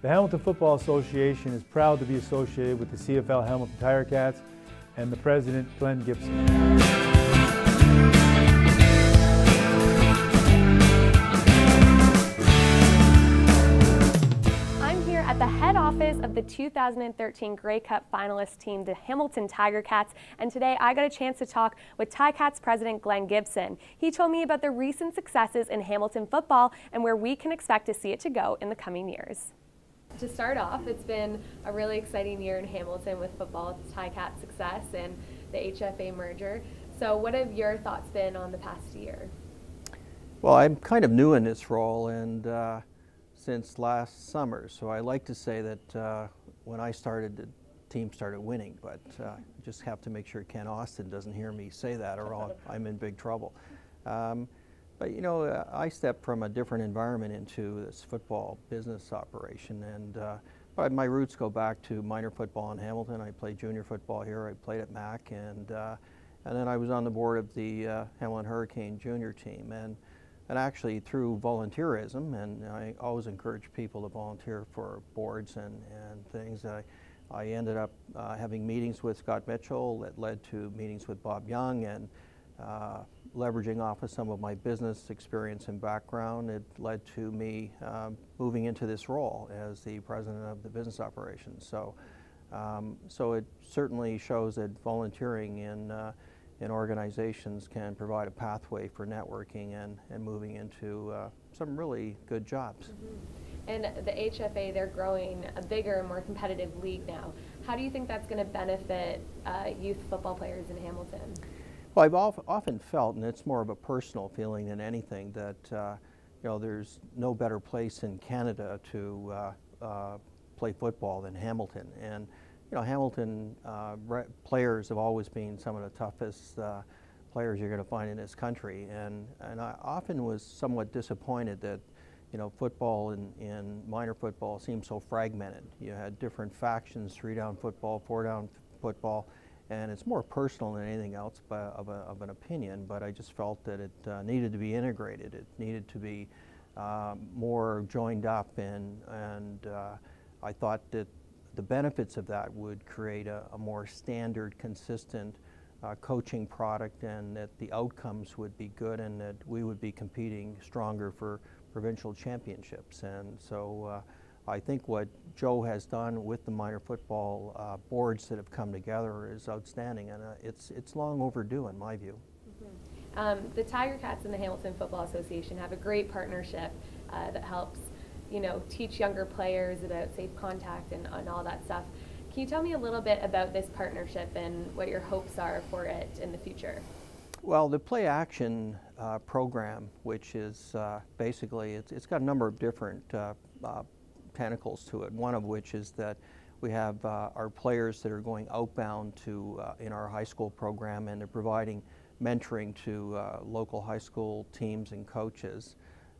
The Hamilton Football Association is proud to be associated with the CFL Hamilton Tiger Cats and the president, Glenn Gibson. At the head office of the 2013 Grey Cup finalist team, the Hamilton Tiger Cats, and today I got a chance to talk with Ticats president Glenn Gibson. He told me about the recent successes in Hamilton football and where we can expect to see it to go in the coming years. To start off, it's been a really exciting year in Hamilton with football, Ticats success and the HFA merger. So what have your thoughts been on the past year? Well, I'm kind of new in this role and since last summer, so I like to say that when I started, the team started winning, but just have to make sure Ken Austin doesn't hear me say that or I'm in big trouble. But you know, I stepped from a different environment into this football business operation, and but my roots go back to minor football in Hamilton. I played junior football here, I played at Mac, and then I was on the board of the Hamilton Hurricane junior team. And actually through volunteerism, and I always encourage people to volunteer for boards and things, I ended up having meetings with Scott Mitchell that led to meetings with Bob Young, and leveraging off of some of my business experience and background, it led to me moving into this role as the president of the business operations. So, so it certainly shows that volunteering in organizations can provide a pathway for networking and moving into some really good jobs. Mm-hmm. And the HFA, they're growing a bigger and more competitive league now. How do you think that's going to benefit youth football players in Hamilton? Well, I've often felt, and it's more of a personal feeling than anything, that you know, there's no better place in Canada to play football than Hamilton. And you know, Hamilton players have always been some of the toughest players you're going to find in this country, and I often was somewhat disappointed that, you know, football in minor football seemed so fragmented. You had different factions: 3-down football, 4-down football, and it's more personal than anything else of an opinion. But I just felt that it needed to be integrated. It needed to be more joined up, and I thought that the benefits of that would create a more standard, consistent coaching product, and that the outcomes would be good, and that we would be competing stronger for provincial championships. And so I think what Joe has done with the minor football boards that have come together is outstanding, and it's long overdue in my view. Mm-hmm. The Tiger Cats and the Hamilton Football Association have a great partnership that helps, you know, teach younger players about safe contact and all that stuff. Can you tell me a little bit about this partnership and what your hopes are for it in the future? Well, the Play Action program, which is basically, it's got a number of different tentacles to it, one of which is that we have our players that are going outbound to in our high school program, and they're providing mentoring to local high school teams and coaches.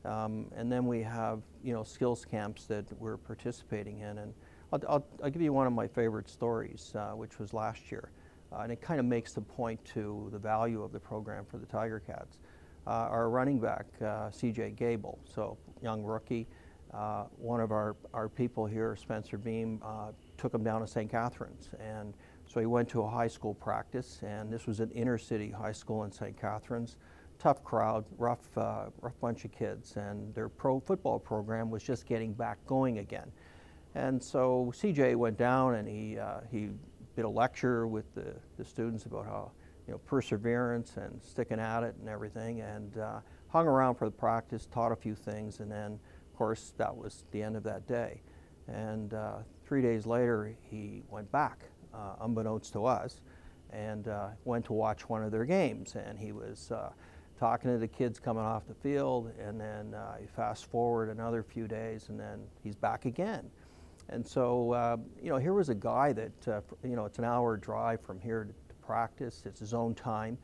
And then we have, you know, skills camps that we're participating in, and I'll give you one of my favorite stories, which was last year, and it kind of makes the point to the value of the program for the Tiger Cats. Our running back, CJ Gable, so young rookie, one of our people here, Spencer Beam, took him down to St. Catharines, and so he went to a high school practice, and this was an inner city high school in St. Catharines. Tough crowd, rough bunch of kids, and their pro football program was just getting back going again. And so CJ went down and he did a lecture with the students about how, you know, perseverance and sticking at it and everything, and hung around for the practice, taught a few things, and then of course that was the end of that day. And 3 days later he went back, unbeknownst to us, and went to watch one of their games, and he was talking to the kids coming off the field, and then you fast forward another few days, and then he's back again. And so, you know, here was a guy that, you know, it's an hour drive from here to practice, it's his own time,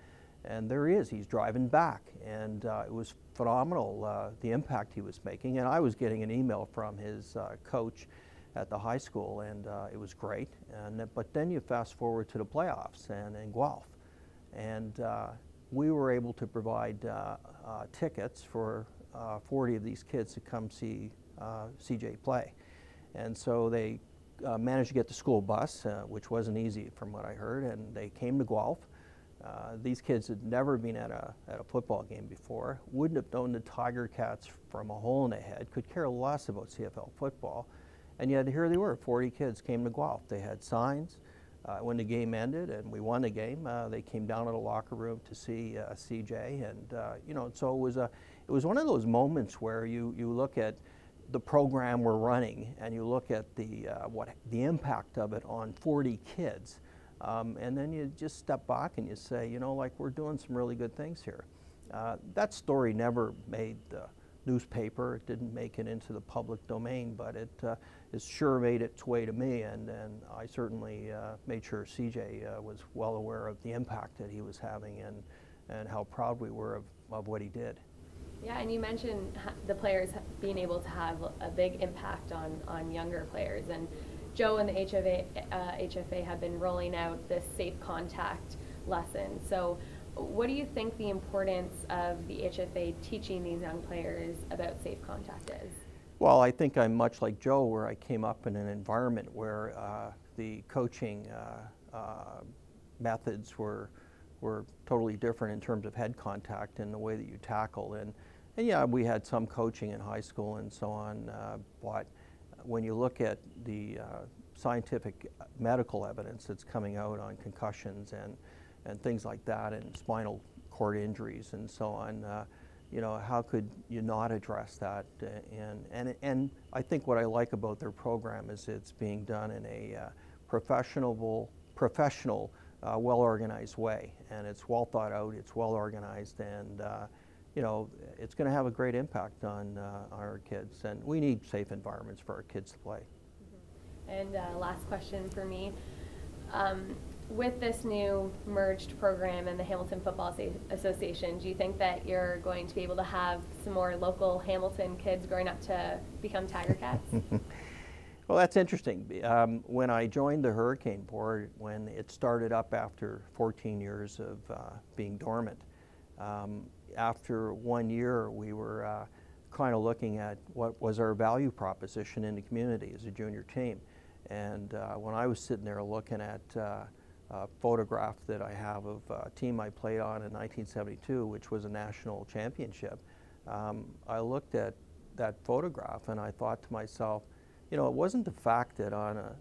and there he is, he's driving back, and it was phenomenal, the impact he was making. And I was getting an email from his coach at the high school, and it was great. But then you fast forward to the playoffs and in Guelph, and we were able to provide tickets for 40 of these kids to come see CJ play. And so they managed to get the school bus, which wasn't easy from what I heard, and they came to Guelph. These kids had never been at a football game before, wouldn't have known the Tiger Cats from a hole in the head, could care less about CFL football, and yet here they were, 40 kids came to Guelph. They had signs. When the game ended and we won the game, they came down to the locker room to see CJ, and you know, so it was one of those moments where you look at the program we're running and you look at the impact of it on 40 kids, and then you just step back and you say, you know, like, we're doing some really good things here. That story never made the newspaper. It didn't make it into the public domain, but it sure made its way to me, and I certainly made sure CJ was well aware of the impact that he was having and how proud we were of what he did. Yeah, and you mentioned the players being able to have a big impact on younger players, and Joe and the HFA have been rolling out this safe contact lesson. So what do you think the importance of the HFA teaching these young players about safe contact is? Well, I think I'm much like Joe, where I came up in an environment where the coaching methods were totally different in terms of head contact and the way that you tackle. And yeah, we had some coaching in high school and so on, but when you look at the scientific medical evidence that's coming out on concussions and things like that, and spinal cord injuries and so on, you know, how could you not address that? And I think what I like about their program is it's being done in a professional, well-organized way, and it's well thought out, it's well organized, and you know, it's going to have a great impact on our kids, and we need safe environments for our kids to play. And last question for me. With this new merged program and the Hamilton Football Association, do you think that you're going to be able to have some more local Hamilton kids growing up to become Tiger Cats? Well, that's interesting. When I joined the Hurricane Board, when it started up after 14 years of being dormant, after 1 year we were kind of looking at what was our value proposition in the community as a junior team. And when I was sitting there looking at a photograph that I have of a team I played on in 1972, which was a national championship, I looked at that photograph and I thought to myself, you know, it wasn't the fact that on a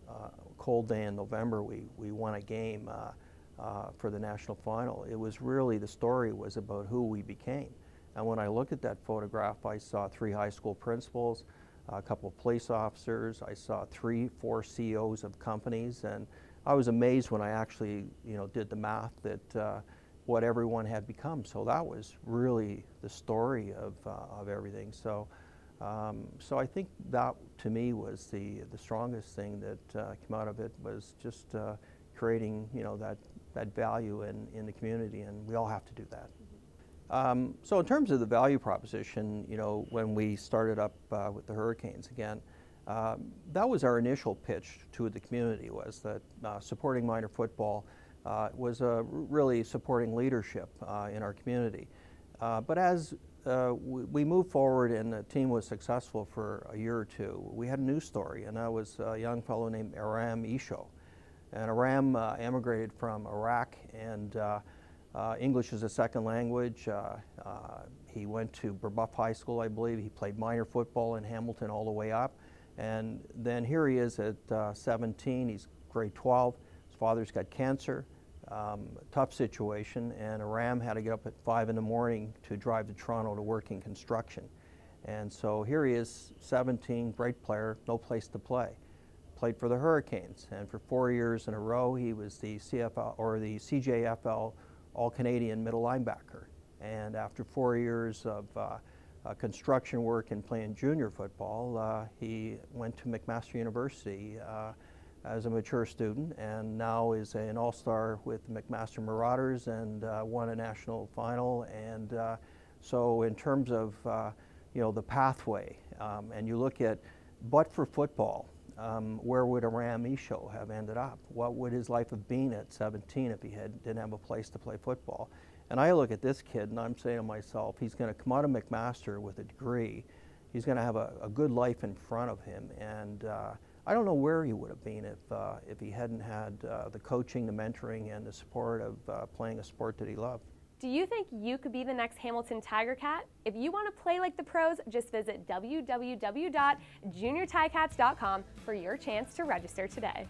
cold day in November we won a game for the national final. It was really, the story was about who we became. And when I looked at that photograph, I saw 3 high school principals, a couple of police officers, I saw 3-4 CEOs of companies, and I was amazed when I actually, you know, did the math that what everyone had become. So that was really the story of everything. So, so I think that to me was the strongest thing that came out of it, was just creating, you know, that value in the community, and we all have to do that. So in terms of the value proposition, you know, when we started up with the Hurricanes again, that was our initial pitch to the community, was that supporting minor football was really supporting leadership in our community. But as we moved forward and the team was successful for a year or two, we had a new story, and that was a young fellow named Aram Isho. And Aram emigrated from Iraq, and English is a second language. He went to Brebeuf High School, I believe. He played minor football in Hamilton all the way up. And then here he is at 17. He's grade 12. His father's got cancer. Tough situation. And Aram had to get up at 5 in the morning to drive to Toronto to work in construction. And so here he is, 17, great player, no place to play. Played for the Hurricanes. And for 4 years in a row, he was the CFL, or the CJFL All-Canadian middle linebacker. And after 4 years of construction work and playing junior football, he went to McMaster University as a mature student, and now is an all-star with the McMaster Marauders, and won a national final. And so in terms of you know, the pathway, and you look at, but for football, where would Aram Isho have ended up? What would his life have been at 17 if he didn't have a place to play football? And I look at this kid and I'm saying to myself, he's going to come out of McMaster with a degree. he's going to have a good life in front of him. And I don't know where he would have been if he hadn't had the coaching, the mentoring, and the support of playing a sport that he loved. Do you think you could be the next Hamilton Tiger Cat? If you want to play like the pros, just visit www.juniorticats.com for your chance to register today.